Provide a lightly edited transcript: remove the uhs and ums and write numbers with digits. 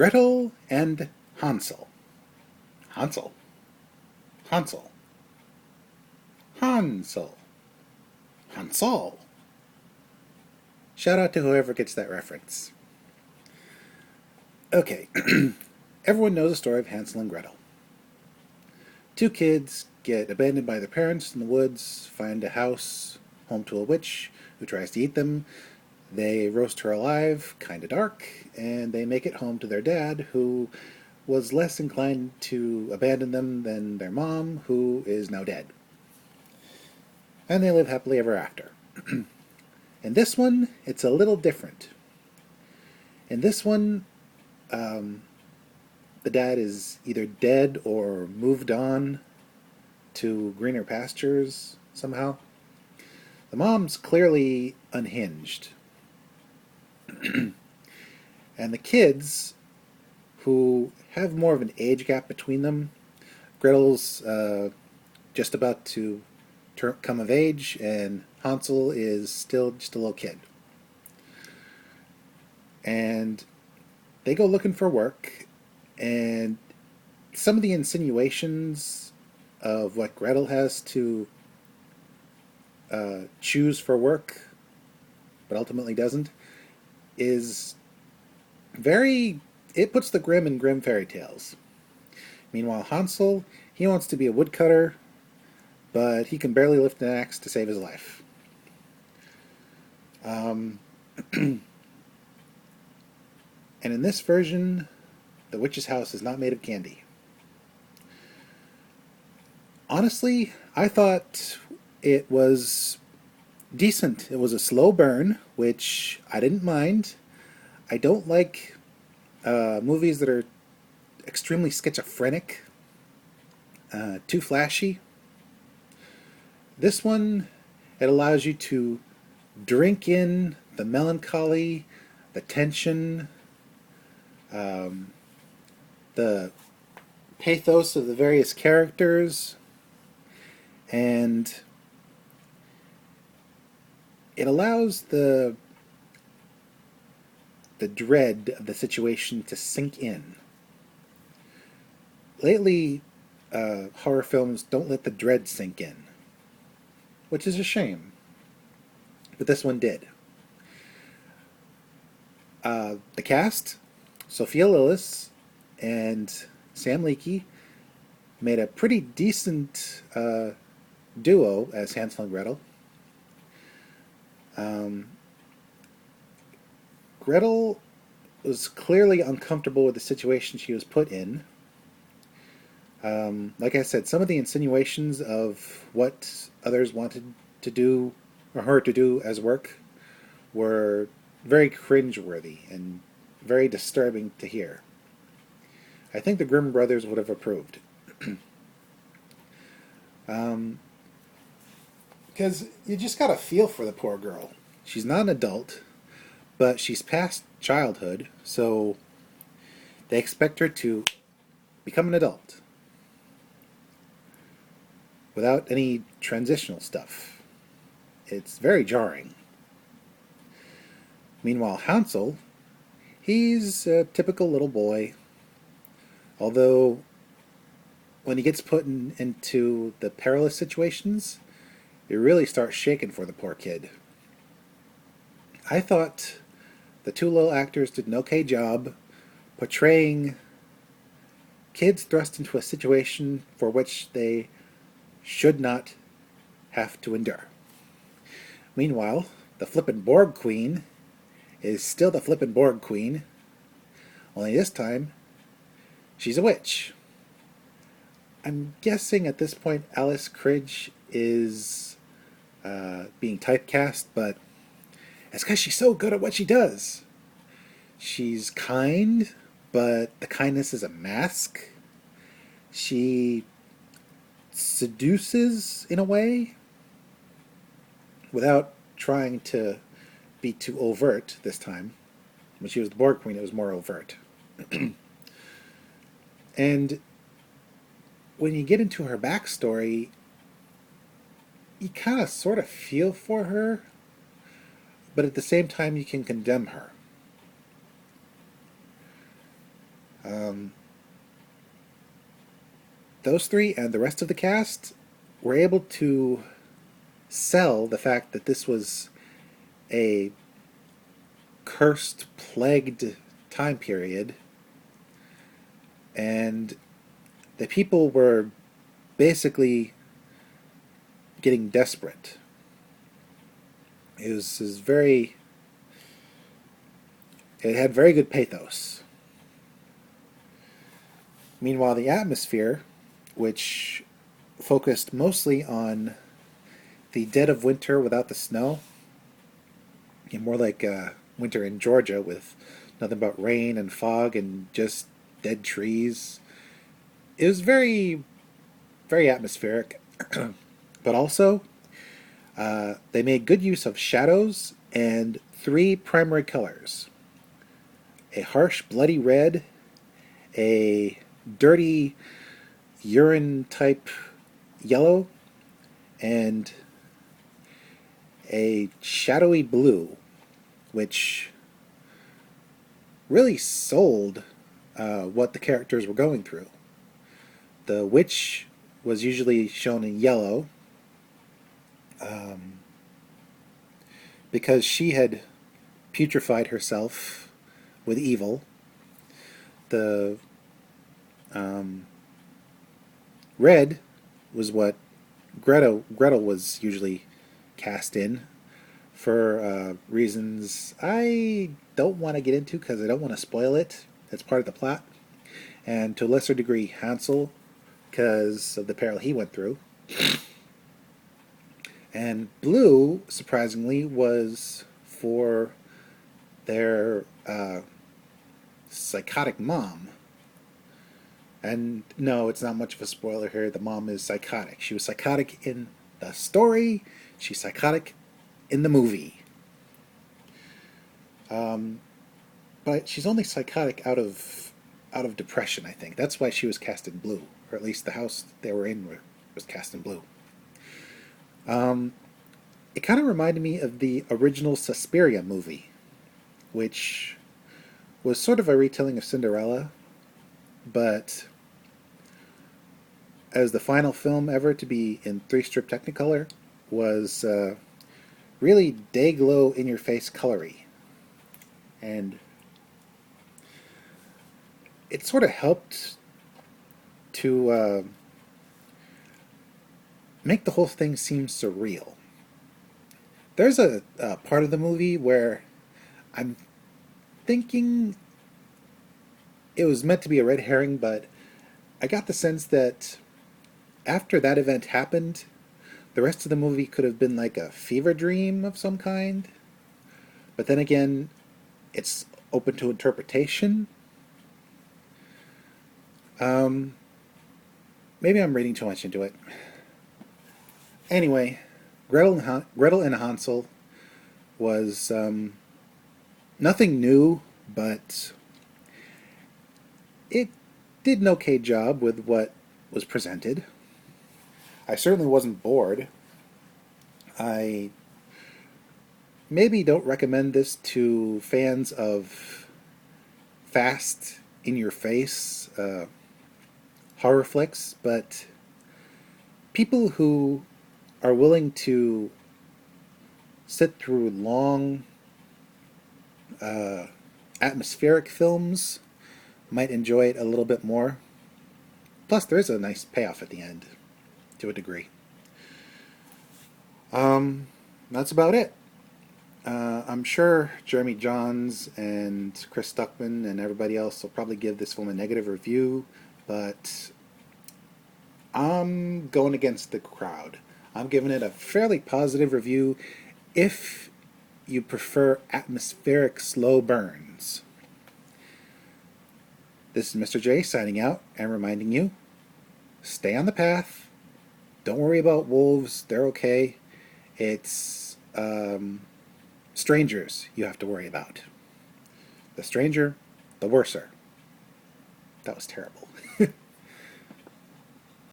Gretel and Hansel. Hansel. Hansel. Hansel. Hansel. Shout out to whoever gets that reference. Okay, everyone knows the story of Hansel and Gretel. Two kids get abandoned by their parents in the woods, find a house home to a witch who tries to eat them. They roast her alive, kinda dark, and they make it home to their dad, who was less inclined to abandon them than their mom, who is now dead. And they live happily ever after. In this one, it's a little different. In this one, the dad is either dead or moved on to greener pastures somehow. The mom's clearly unhinged. And the kids, who have more of an age gap between them, Gretel's just about to come of age, and Hansel is still just a little kid. And they go looking for work, and some of the insinuations of what Gretel has to choose for work, but ultimately doesn't, is very... it puts the grim in grim fairy tales. Meanwhile, Hansel, he wants to be a woodcutter, but he can barely lift an axe to save his life. And in this version, the witch's house is not made of candy. Honestly, I thought it was decent. It was a slow burn, which I didn't mind. I don't like movies that are extremely schizophrenic, too flashy. This one, it allows you to drink in the melancholy, the tension, the pathos of the various characters, and it allows the dread of the situation to sink in. Lately, horror films don't let the dread sink in, which is a shame, but this one did. The cast, Sophia Lillis and Sam Leakey, made a pretty decent duo as Hansel and Gretel. Gretel was clearly uncomfortable with the situation she was put in. Like I said, some of the insinuations of what others wanted to do, or her to do as work, were very cringeworthy and very disturbing to hear. I think the Grimm brothers would have approved. Because you just gotta feel for the poor girl. She's not an adult, but she's past childhood, so they expect her to become an adult without any transitional stuff. It's very jarring. Meanwhile, Hansel, he's a typical little boy, although when he gets put into the perilous situations, you really start shaking for the poor kid. I thought the two little actors did an okay job portraying kids thrust into a situation for which they should not have to endure. Meanwhile, the flippin' Borg Queen is still the flippin' Borg Queen, only this time she's a witch. I'm guessing at this point Alice Cridge is being typecast, but it's because she's so good at what she does. She's kind, but the kindness is a mask. She seduces in a way without trying to be too overt this time. When she was the Borg Queen, it was more overt. And when you get into her backstory, you kind of sort of feel for her, but at the same time you can condemn her. Um, those three and the rest of the cast were able to sell the fact that this was a cursed, plagued time period, and the people were basically getting desperate. It was very. It had very good pathos. Meanwhile, the atmosphere, which focused mostly on the dead of winter without the snow, and more like winter in Georgia with nothing but rain and fog and just dead trees. It was very, very atmospheric, but also they made good use of shadows and three primary colors: a harsh, bloody red, a dirty urine type yellow, and a shadowy blue, which really sold what the characters were going through. The witch was usually shown in yellow um, because she had putrefied herself with evil. The um, red was what Gretel was usually cast in for reasons I don't want to get into because I don't want to spoil it. It's part of the plot. And to a lesser degree, Hansel, because of the peril he went through. And blue, surprisingly, was for their psychotic mom. And no, it's not much of a spoiler here. The mom is psychotic. She was psychotic in the story. She's psychotic in the movie. Um, but she's only psychotic out of depression, I think. That's why she was cast in blue, or at least the house they were in was cast in blue. Um, it kind of reminded me of the original Suspiria movie, which was sort of a retelling of Cinderella, but as the final film ever to be in three-strip Technicolor, was really day-glow, in-your-face colory. And it sort of helped to make the whole thing seem surreal. There's a part of the movie where I'm thinking it was meant to be a red herring, but I got the sense that after that event happened, the rest of the movie could have been like a fever dream of some kind. But then again, it's open to interpretation. Um, Maybe I'm reading too much into it. Anyway, Gretel and Hansel was nothing new, but it did an okay job with what was presented. I certainly wasn't bored. I maybe don't recommend this to fans of fast, in your face horror flicks, but people who are willing to sit through long, uh, atmospheric films might enjoy it a little bit more. Plus, there is a nice payoff at the end, to a degree. That's about it. I'm sure Jeremy Johns and Chris Stuckman and everybody else will probably give this film a negative review, but I'm going against the crowd. I'm giving it a fairly positive review if you prefer atmospheric slow burns. This is Mr. J signing out and reminding you, stay on the path. Don't worry about wolves. They're okay. It's strangers you have to worry about. The stranger, the worser. That was terrible.